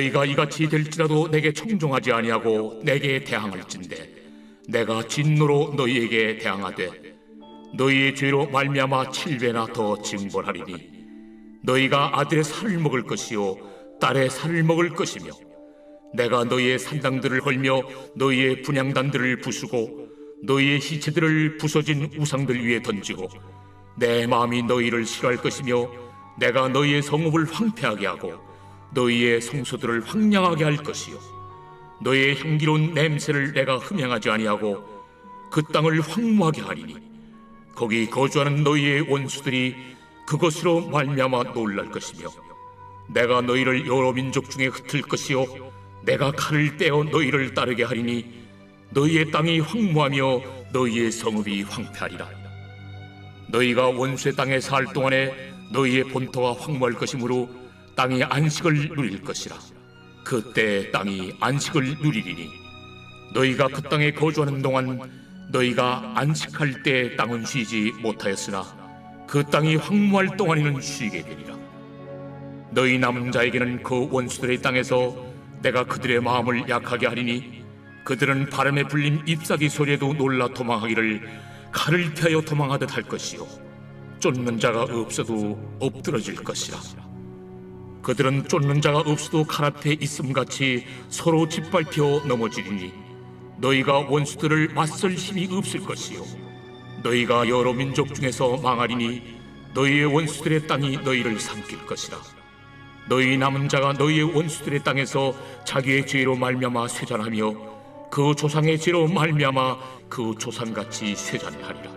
너희가 이같이 될지라도 내게 청종하지 아니하고 내게 대항할진대 내가 진노로 너희에게 대항하되 너희의 죄로 말미암아 7배나 더 징벌하리니 너희가 아들의 살을 먹을 것이요 딸의 살을 먹을 것이며 내가 너희의 산당들을 헐며 너희의 분향단들을 부수고 너희의 시체들을 부서진 우상들 위에 던지고 내 마음이 너희를 싫어할 것이며 내가 너희의 성읍을 황폐하게 하고 너희의 성소들을 황량하게 할 것이요 너희의 향기로운 냄새를 내가 흠향하지 아니하고 그 땅을 황무하게 하리니 거기 거주하는 너희의 원수들이 그것으로 말미암아 놀랄 것이며 내가 너희를 여러 민족 중에 흩을 것이요 내가 칼을 떼어 너희를 따르게 하리니 너희의 땅이 황무하며 너희의 성읍이 황폐하리라. 너희가 원수의 땅에 살 동안에 너희의 본토가 황무할 것이므로 땅이 안식을 누릴 것이라. 그때 땅이 안식을 누리리니 너희가 그 땅에 거주하는 동안 너희가 안식할 때 땅은 쉬지 못하였으나 그 땅이 황무할 동안에는 쉬게 되리라. 너희 남은 자에게는 그 원수들의 땅에서 내가 그들의 마음을 약하게 하리니 그들은 바람에 불린 잎사귀 소리에도 놀라 도망하기를 칼을 피하여 도망하듯 할 것이요 쫓는 자가 없어도 엎드러질 것이라. 그들은 쫓는 자가 없어도 칼 앞에 있음같이 서로 짓밟혀 넘어지리니 너희가 원수들을 맞설 힘이 없을 것이요 너희가 여러 민족 중에서 망하리니 너희의 원수들의 땅이 너희를 삼킬 것이라. 너희 남은 자가 너희의 원수들의 땅에서 자기의 죄로 말미암아 쇠잔하며 그 조상의 죄로 말미암아 그 조상같이 쇠잔하리라.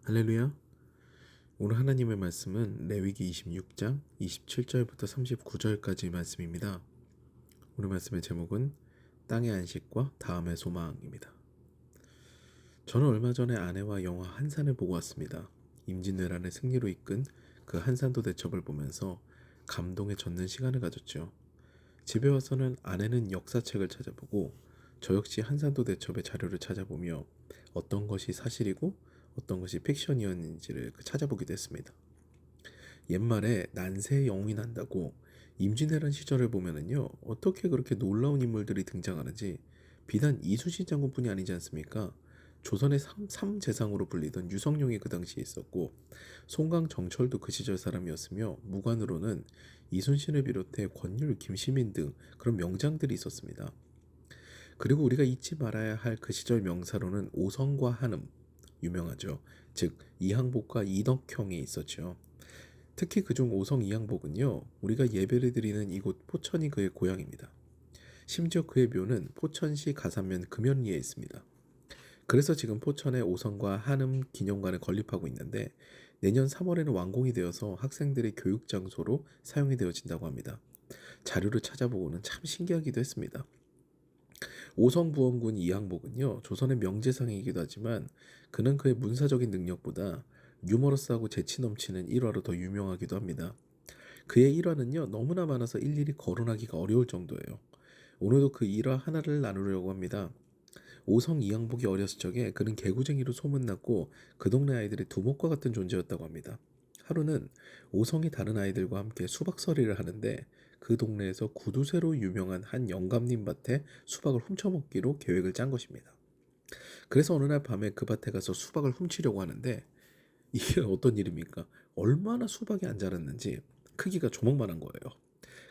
할렐루야. 오늘 하나님의 말씀은 레위기 26장 27절부터 39절까지 말씀입니다. 오늘 말씀의 제목은 땅의 안식과 다음의 소망입니다. 저는 얼마 전에 아내와 영화 한산을 보고 왔습니다. 임진왜란의 승리로 이끈 그 한산도 대첩을 보면서 감동에 젖는 시간을 가졌죠. 집에 와서는 아내는 역사책을 찾아보고 저 역시 한산도 대첩의 자료를 찾아보며 어떤 것이 사실이고 어떤 것이 픽션이었는지를 찾아보기도 했습니다. 옛말에 난세의 영웅이 난다고 임진왜란 시절을 보면은요 어떻게 그렇게 놀라운 인물들이 등장하는지 비단 이순신 장군뿐이 아니지 않습니까? 조선의 삼재상으로 불리던 유성룡이 그 당시에 있었고 송강정철도 그 시절 사람이었으며 무관으로는 이순신을 비롯해 권율, 김시민 등 그런 명장들이 있었습니다. 그리고 우리가 잊지 말아야 할 그 시절 명사로는 오성과 한음 유명하죠. 즉 이항복과 이덕형이 있었죠. 특히 그중 오성 이항복은요 우리가 예배를 드리는 이곳 포천이 그의 고향입니다. 심지어 그의 묘는 포천시 가산면 금연리에 있습니다. 그래서 지금 포천에 오성과 한음 기념관을 건립하고 있는데 내년 3월에는 완공이 되어서 학생들의 교육 장소로 사용이 되어진다고 합니다. 자료를 찾아보고는 참 신기하기도 했습니다. 오성부원군 이항복은요 조선의 명재상이기도 하지만 그는 그의 문사적인 능력보다 유머러스하고 재치 넘치는 일화로 더 유명하기도 합니다. 그의 일화는요 너무나 많아서 일일이 거론하기가 어려울 정도예요. 오늘도 그 일화 하나를 나누려고 합니다. 오성 이항복이 어렸을 적에 그는 개구쟁이로 소문났고 그 동네 아이들의 두목과 같은 존재였다고 합니다. 하루는 오성이 다른 아이들과 함께 수박서리를 하는데 그 동네에서 구두쇠로 유명한 한 영감님 밭에 수박을 훔쳐먹기로 계획을 짠 것입니다. 그래서 어느 날 밤에 그 밭에 가서 수박을 훔치려고 하는데 이게 어떤 일입니까? 얼마나 수박이 안 자랐는지 크기가 조목만한 거예요.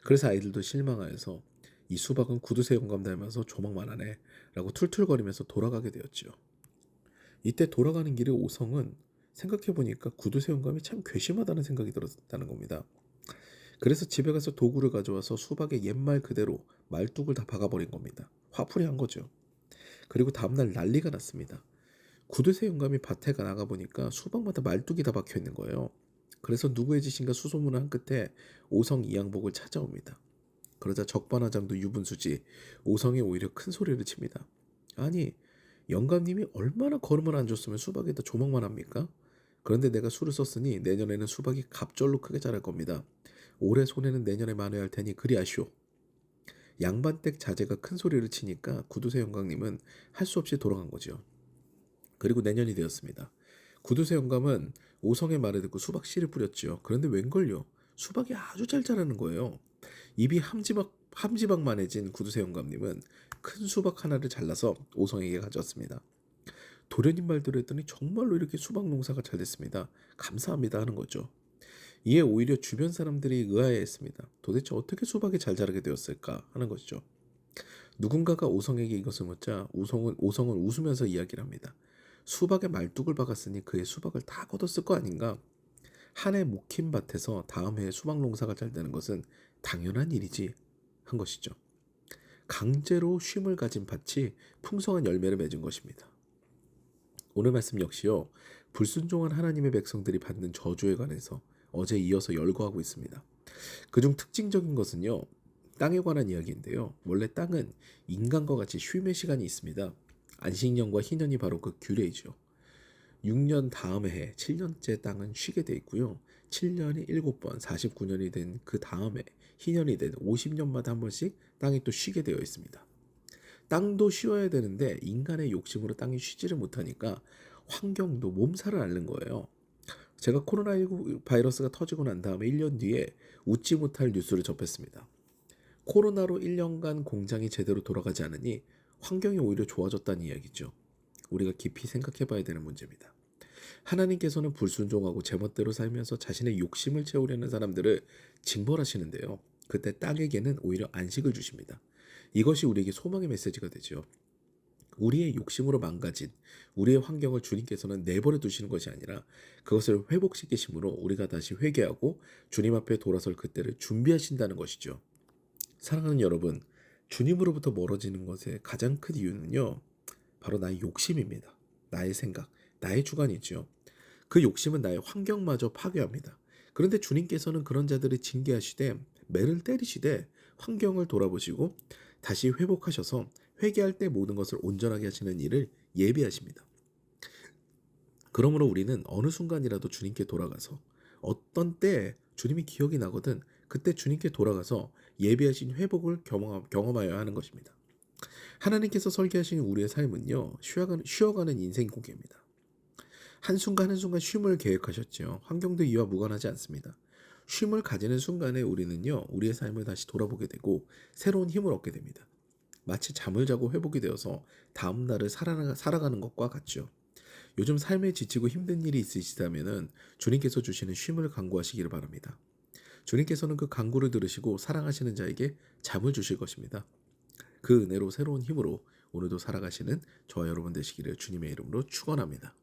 그래서 아이들도 실망하여서 이 수박은 구두쇠 영감 닮아서 조목만하네 라고 툴툴거리면서 돌아가게 되었죠. 이때 돌아가는 길에 오성은 생각해보니까 구두쇠 영감이 참 괘씸하다는 생각이 들었다는 겁니다. 그래서 집에 가서 도구를 가져와서 수박에 옛말 그대로 말뚝을 다 박아버린 겁니다. 화풀이 한 거죠. 그리고 다음날 난리가 났습니다. 구두쇠 영감이 밭에 나가보니까 수박마다 말뚝이 다 박혀있는 거예요. 그래서 누구의 짓인가 수소문을 한 끝에 오성 이항복을 찾아옵니다. 그러자 적반하장도 유분수지 오성이 오히려 큰 소리를 칩니다. 아니 영감님이 얼마나 걸음을 안 줬으면 수박에다 조목만 합니까? 그런데 내가 수를 썼으니 내년에는 수박이 갑절로 크게 자랄 겁니다. 올해 손해는 내년에 만회할 테니 그리 아시오. 양반댁 자제가 큰 소리를 치니까 구두쇠 영감님은 할 수 없이 돌아간 거죠. 그리고 내년이 되었습니다. 구두쇠 영감은 오성의 말을 듣고 수박 씨를 뿌렸죠. 그런데 웬걸요? 수박이 아주 잘 자라는 거예요. 입이 함지박만해진 구두쇠 영감님은 큰 수박 하나를 잘라서 오성에게 가져왔습니다. 도련님 말대로 했더니 정말로 이렇게 수박 농사가 잘 됐습니다. 감사합니다 하는 거죠. 이에 오히려 주변 사람들이 의아해했습니다. 도대체 어떻게 수박이 잘 자라게 되었을까 하는 것이죠. 누군가가 오성에게 이것을 묻자 오성은 웃으면서 이야기를 합니다. 수박에 말뚝을 박았으니 그의 수박을 다 걷었을 거 아닌가? 한 해 묵힌 밭에서 다음 해에 수박 농사가 잘 되는 것은 당연한 일이지 한 것이죠. 강제로 쉼을 가진 밭이 풍성한 열매를 맺은 것입니다. 오늘 말씀 역시요. 불순종한 하나님의 백성들이 받는 저주에 관해서 어제 이어서 열거하고 있습니다. 그중 특징적인 것은요. 땅에 관한 이야기인데요. 원래 땅은 인간과 같이 쉼의 시간이 있습니다. 안식년과 희년이 바로 그 규례이죠. 6년 다음의 해 7년째 땅은 쉬게 돼 있고요. 7년이 7번 49년이 된 그 다음에 희년이 된 50년마다 한 번씩 땅이 또 쉬게 되어 있습니다. 땅도 쉬어야 되는데 인간의 욕심으로 땅이 쉬지를 못하니까 환경도 몸살을 앓는 거예요. 제가 코로나19 바이러스가 터지고 난 다음에 1년 뒤에 웃지 못할 뉴스를 접했습니다. 코로나로 1년간 공장이 제대로 돌아가지 않으니 환경이 오히려 좋아졌다는 이야기죠. 우리가 깊이 생각해 봐야 되는 문제입니다. 하나님께서는 불순종하고 제멋대로 살면서 자신의 욕심을 채우려는 사람들을 징벌하시는데요. 그때 땅에게는 오히려 안식을 주십니다. 이것이 우리에게 소망의 메시지가 되죠. 우리의 욕심으로 망가진 우리의 환경을 주님께서는 내버려 두시는 것이 아니라 그것을 회복시키심으로 우리가 다시 회개하고 주님 앞에 돌아설 그때를 준비하신다는 것이죠. 사랑하는 여러분, 주님으로부터 멀어지는 것의 가장 큰 이유는요. 바로 나의 욕심입니다. 나의 생각, 나의 주관이죠. 그 욕심은 나의 환경마저 파괴합니다. 그런데 주님께서는 그런 자들을 징계하시되 매를 때리시되 환경을 돌아보시고 다시 회복하셔서 회개할 때 모든 것을 온전하게 하시는 일을 예비하십니다. 그러므로 우리는 어느 순간이라도 주님께 돌아가서 어떤 때 주님이 기억이 나거든 그때 주님께 돌아가서 예비하신 회복을 경험하여야 하는 것입니다. 하나님께서 설계하신 우리의 삶은요. 쉬어가는 인생 고개입니다. 한순간 한순간 쉼을 계획하셨죠. 환경도 이와 무관하지 않습니다. 쉼을 가지는 순간에 우리는요. 우리의 삶을 다시 돌아보게 되고 새로운 힘을 얻게 됩니다. 마치 잠을 자고 회복이 되어서 다음 날을 살아가는 것과 같죠. 요즘 삶에 지치고 힘든 일이 있으시다면 주님께서 주시는 쉼을 간구하시기를 바랍니다. 주님께서는 그 간구를 들으시고 사랑하시는 자에게 잠을 주실 것입니다. 그 은혜로 새로운 힘으로 오늘도 살아가시는 저와 여러분 되시기를 주님의 이름으로 축원합니다.